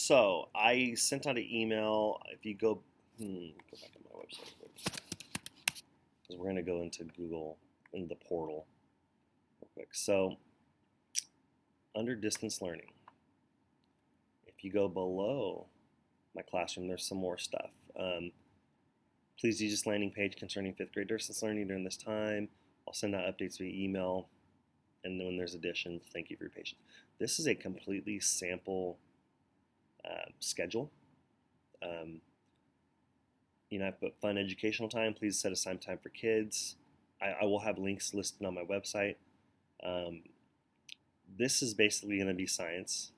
So I sent out an email. If you go back to my website because we're going to go into Google in the portal real quick. So under distance learning, if you go below my classroom, there's some more stuff. Please use this landing page concerning fifth grade distance learning during this time. I'll send out updates via email, and then when there's additions, thank you for your patience. This is a completely sample schedule. I put fun educational time. Please set aside time for kids. I will have links listed on my website. This is basically going to be science.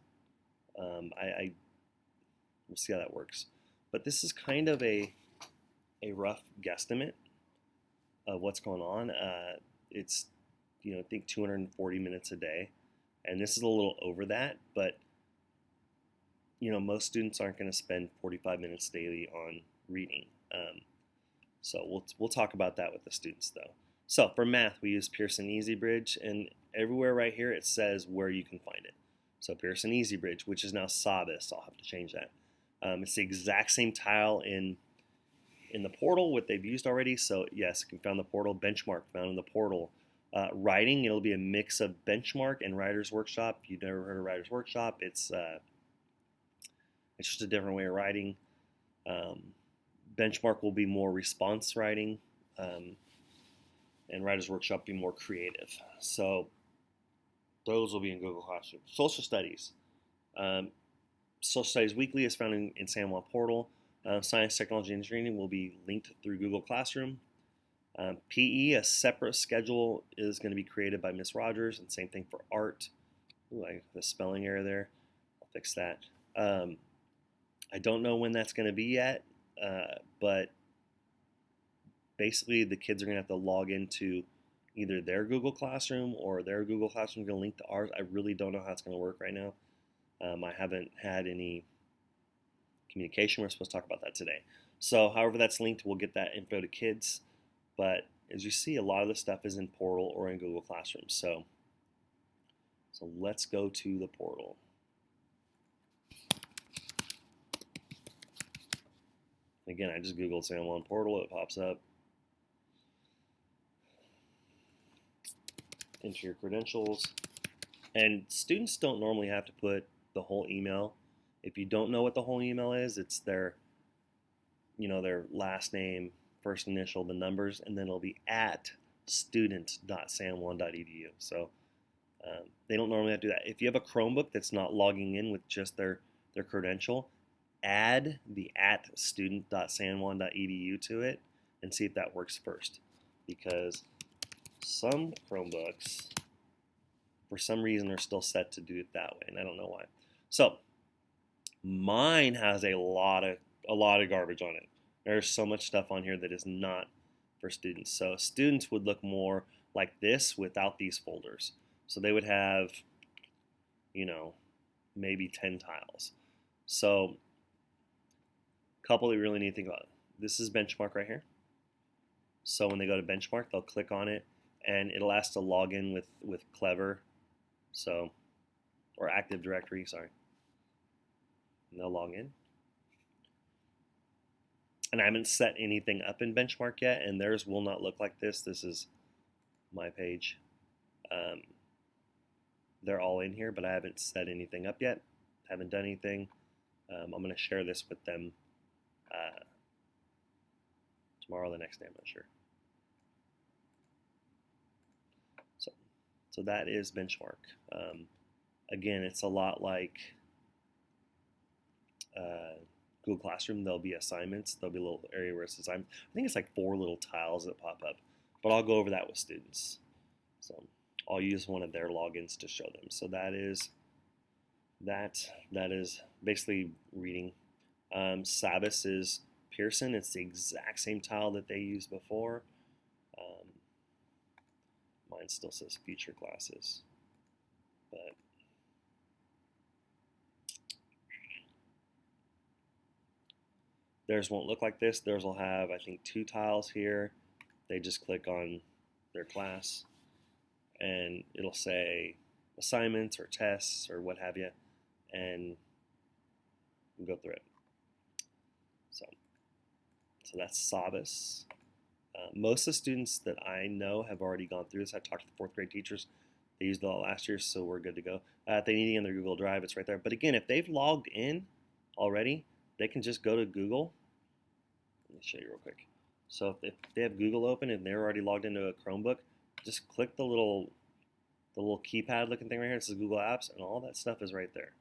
We'll see how that works. But this is kind of a rough guesstimate of what's going on. It's I think 240 minutes a day, and this is a little over that, but most students aren't going to spend 45 minutes daily on reading. So we'll talk about that with the students though. So for math, we use Pearson EasyBridge, and everywhere right here it says where you can find it. So Pearson EasyBridge, which is now Sabis, I'll have to change that. It's the exact same tile in the portal, what they've used already. So yes, you can find the portal. Benchmark found in the portal. Writing, it'll be a mix of Benchmark and Writer's Workshop. If you've never heard of Writer's Workshop, it's just a different way of writing. Benchmark will be more response writing, and Writer's Workshop be more creative. So those will be in Google Classroom. Social Studies. Social Studies Weekly is found in San Juan Portal. Science, Technology, and Engineering will be linked through Google Classroom. PE, a separate schedule, is going to be created by Miss Rogers, and same thing for art. Ooh, I have a spelling error there. I'll fix that. I don't know when that's going to be yet, but basically the kids are going to have to log into either their Google Classroom or their Google Classroom is going to link to ours. I really don't know how it's going to work right now. I haven't had any communication. We're supposed to talk about that today. So however that's linked, we'll get that info to kids. But as you see, a lot of the stuff is in Portal or in Google Classroom. So let's go to the portal. Again, I just Googled San Juan Portal. It pops up. Enter your credentials. And students don't normally have to put the whole email. If you don't know what the whole email is, it's their last name, first initial, the numbers, and then it'll be at student.sanjuan.edu. So they don't normally have to do that. If you have a Chromebook that's not logging in with just their credential, add the at student.sanjuan.edu to it and see if that works first. Because some Chromebooks, for some reason, are still set to do it that way, and I don't know why. So mine has a lot of garbage on it. There's so much stuff on here that is not for students. So students would look more like this without these folders. So they would have, maybe 10 tiles. So a couple that we really need to think about. This is Benchmark right here. So when they go to Benchmark, they'll click on it, and it'll ask to log in with Clever, or Active Directory, sorry. And they'll log in. And I haven't set anything up in Benchmark yet, and theirs will not look like this. This is my page. They're all in here, but I haven't set anything up yet. Haven't done anything. I'm going to share this with them tomorrow or the next day, I'm not sure. So that is Benchmark. Again, it's a lot like Google Classroom. There'll be assignments. There'll be a little area where it says I think it's like 4 little tiles that pop up. But I'll go over that with students. So I'll use one of their logins to show them. So that is basically reading. Sabis is Pearson. It's the exact same tile that they used before. Mine still says future classes, but theirs won't look like this. Theirs will have, I think, 2 tiles here. They just click on their class, and it'll say assignments or tests or what have you, and and go through it. So, so that's Sabas. Most of the students that I know have already gone through this. I talked to the fourth grade teachers. They used it all last year, so we're good to go. If they need it in their Google Drive, it's right there. But again, if they've logged in already, they can just go to Google. Let me show you real quick. So if they have Google open and they're already logged into a Chromebook, just click the little keypad looking thing right here. It says Google Apps, and all that stuff is right there.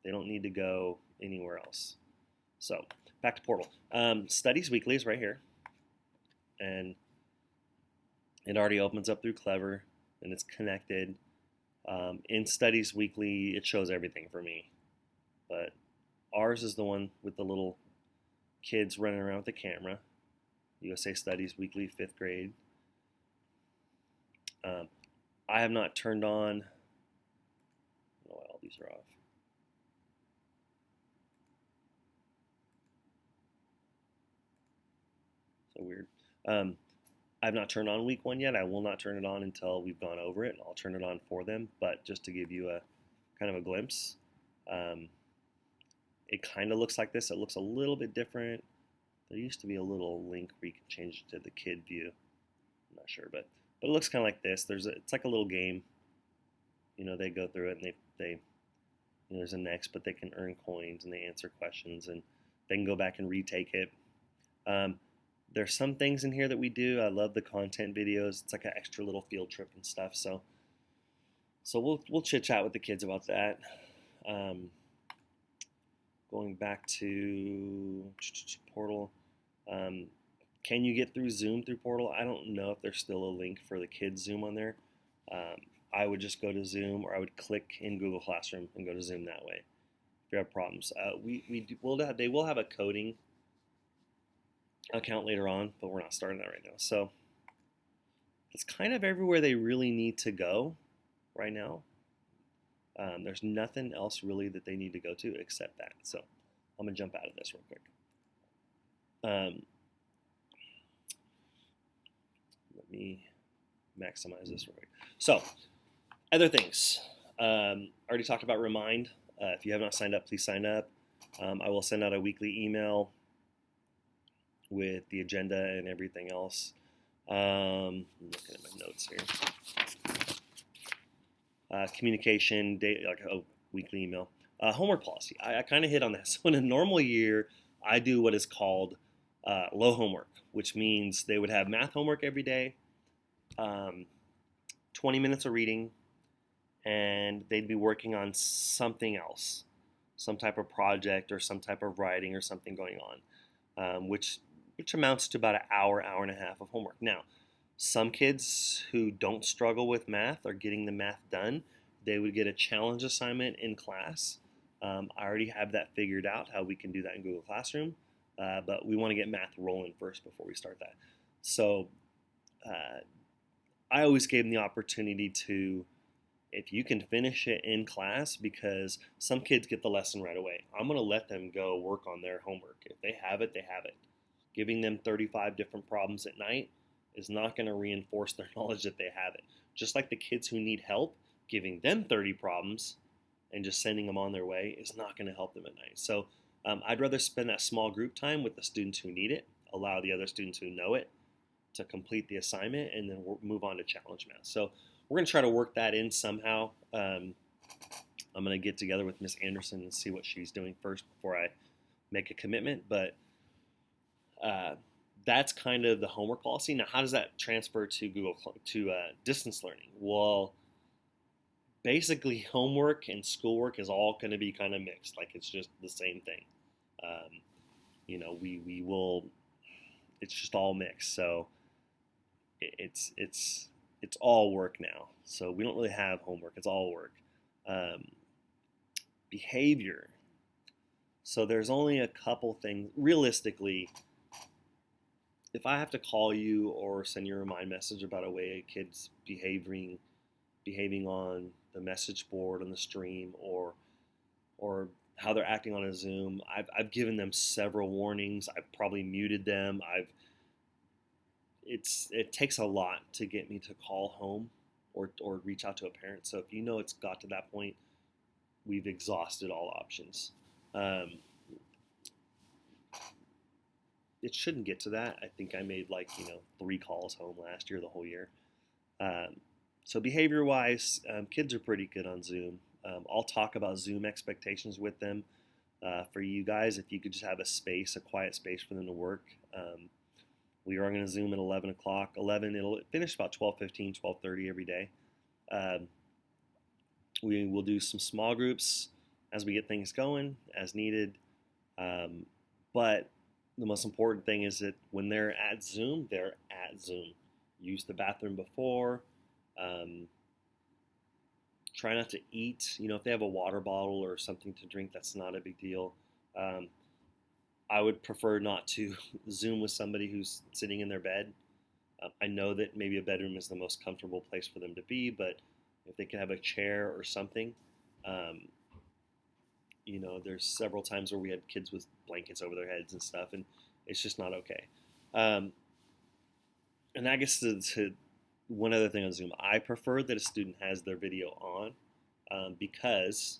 They don't need to go anywhere else. So back to Portal. Studies Weekly is right here. And it already opens up through Clever, and it's connected. In Studies Weekly, it shows everything for me. But ours is the one with the little kids running around with the camera. USA Studies Weekly, 5th grade. I have not turned on. I don't know why all these are off. So weird. I've not turned on week 1 yet. I will not turn it on until we've gone over it. I'll turn it on for them, but just to give you a kind of a glimpse. It kind of looks like this. It looks a little bit different. There used to be a little link where you can change it to the kid view. I'm not sure, but it looks kind of like this. It's like a little game. You know, they go through it and they there's a next, but they can earn coins and they answer questions and they can go back and retake it. There's some things in here that we do. I love the content videos. It's like an extra little field trip and stuff. So we'll chit chat with the kids about that. Going back to Portal. Can you get through Zoom through Portal? I don't know if there's still a link for the kids Zoom on there. I would just go to Zoom, or I would click in Google Classroom and go to Zoom that way. If you have problems, they will have a coding account later on, but we're not starting that right now. So it's kind of everywhere they really need to go right now. There's nothing else really that they need to go to except that. So I'm gonna jump out of this real quick. Let me maximize this real quick. So other things. I already talked about Remind. If you have not signed up, please sign up. I will send out a weekly email with the agenda and everything else. I'm looking at my notes here. Communication, weekly email. Homework policy. I kind of hit on this. So in a normal year, I do what is called low homework, which means they would have math homework every day, 20 minutes of reading, and they'd be working on something else, some type of project or some type of writing or something going on, which amounts to about an hour and a half of homework. Now, some kids who don't struggle with math are getting the math done. They would get a challenge assignment in class. I already have that figured out, how we can do that in Google Classroom, but we want to get math rolling first before we start that. So I always gave them the opportunity to, if you can finish it in class, because some kids get the lesson right away. I'm going to let them go work on their homework. If they have it, they have it. Giving them 35 different problems at night is not going to reinforce their knowledge that they have it. Just like the kids who need help, giving them 30 problems and just sending them on their way is not going to help them at night. So I'd rather spend that small group time with the students who need it, allow the other students who know it to complete the assignment, and then we'll move on to challenge math. So we're going to try to work that in somehow. I'm going to get together with Miss Anderson and see what she's doing first before I make a commitment. But that's kind of the homework policy. Now, how does that transfer to distance learning? Well, basically, homework and schoolwork is all going to be kind of mixed. Like, it's just the same thing. We will. It's just all mixed. So it's all work now. So we don't really have homework. It's all work. Behavior. So there's only a couple things. Realistically, if I have to call you or send you a remind message about a way a kid's behaving on the message board, on the stream, or how they're acting on a Zoom, I've given them several warnings. I've probably muted them. It takes a lot to get me to call home or reach out to a parent. So if you know it's got to that point, we've exhausted all options. it shouldn't get to that. I think I made like 3 calls home last year, the whole year. Um, so behavior wise, kids are pretty good on Zoom. I'll talk about Zoom expectations with them. For you guys, if you could just have a space, a quiet space for them to work. We are going to Zoom at 11 o'clock. 11, it'll finish about 12:15, 12:30 every day. Um, we will do some small groups as we get things going, as needed. Um, but the most important thing is that when they're at Zoom, they're at Zoom. Use the bathroom before. Um, Try not to eat. If they have a water bottle or something to drink, that's not a big deal. Um, I would prefer not to Zoom with somebody who's sitting in their bed. I know that maybe a bedroom is the most comfortable place for them to be, but if they can have a chair or something, um, there's several times where we had kids with blankets over their heads and stuff, and it's just not okay. Um, and I guess to one other thing on Zoom, I prefer that a student has their video on because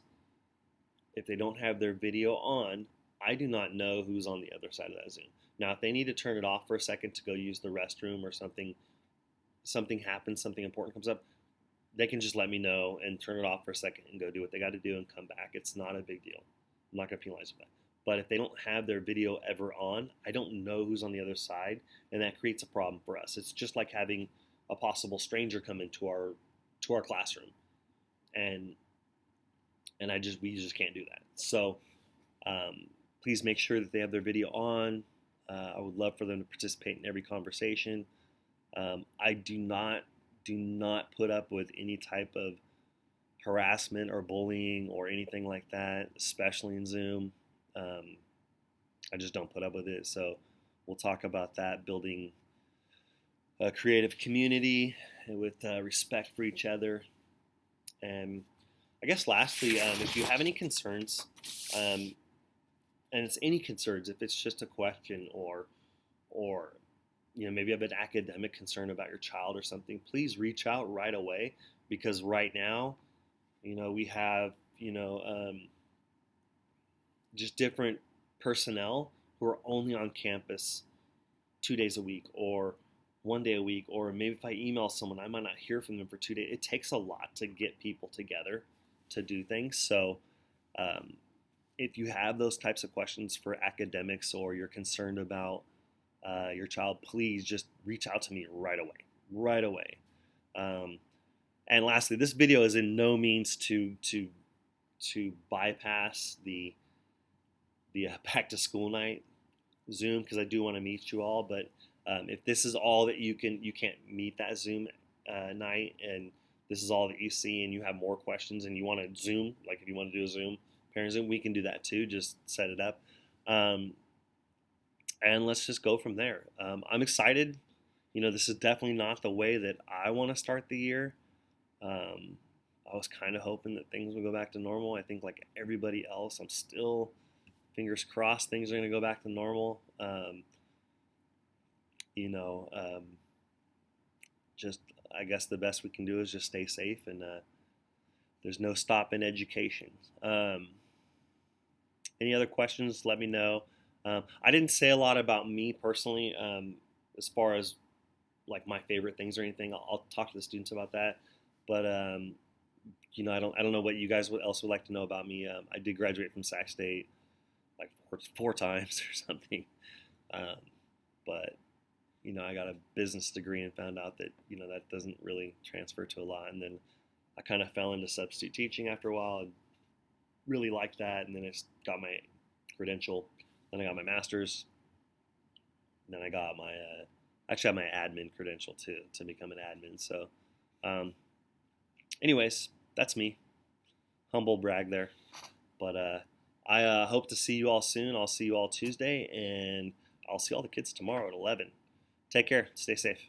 if they don't have their video on, I do not know who's on the other side of that Zoom. Now, if they need to turn it off for a second to go use the restroom or something happens, something important comes up, they can just let me know and turn it off for a second and go do what they got to do and come back. It's not a big deal. I'm not going to penalize them for that. But if they don't have their video ever on, I don't know who's on the other side, and that creates a problem for us. It's just like having a possible stranger come into our classroom, and we just can't do that. So please make sure that they have their video on. I would love for them to participate in every conversation. I do not put up with any type of harassment or bullying or anything like that, especially in Zoom. I just don't put up with it. So we'll talk about that, building a creative community with respect for each other. And I guess lastly, if you have any concerns, and it's any concerns, if it's just a question or maybe you have an academic concern about your child or something, please reach out right away, because right now, we have just different personnel who are only on campus 2 days a week or 1 day a week, or maybe if I email someone, I might not hear from them for 2 days. It takes a lot to get people together to do things. So if you have those types of questions for academics or you're concerned about your child, please just reach out to me right away. And lastly, this video is in no means to bypass the back to school night Zoom, because I do want to meet you all. But if this is all that you can't meet that Zoom night, and this is all that you see, and you have more questions, and you want to Zoom, like if you want to do a Zoom, parent Zoom, we can do that too. Just set it up, and let's just go from there. I'm excited. This is definitely not the way that I want to start the year. I was kind of hoping that things would go back to normal. I think like everybody else, I'm still fingers crossed things are going to go back to normal. Just I guess the best we can do is just stay safe, and there's no stop in education. Any other questions, let me know. I didn't say a lot about me personally, as far as like my favorite things or anything. I'll talk to the students about that. But I don't know what you guys else would like to know about me. I did graduate from Sac State like four times or something. But I got a business degree and found out that that doesn't really transfer to a lot. And then I kind of fell into substitute teaching after a while. And really liked that, and then I got my credential. Then I got my master's. And then I got my actually I have my admin credential to become an admin. So, anyways, that's me. Humble brag there, but I hope to see you all soon. I'll see you all Tuesday, and I'll see all the kids tomorrow at 11. Take care. Stay safe.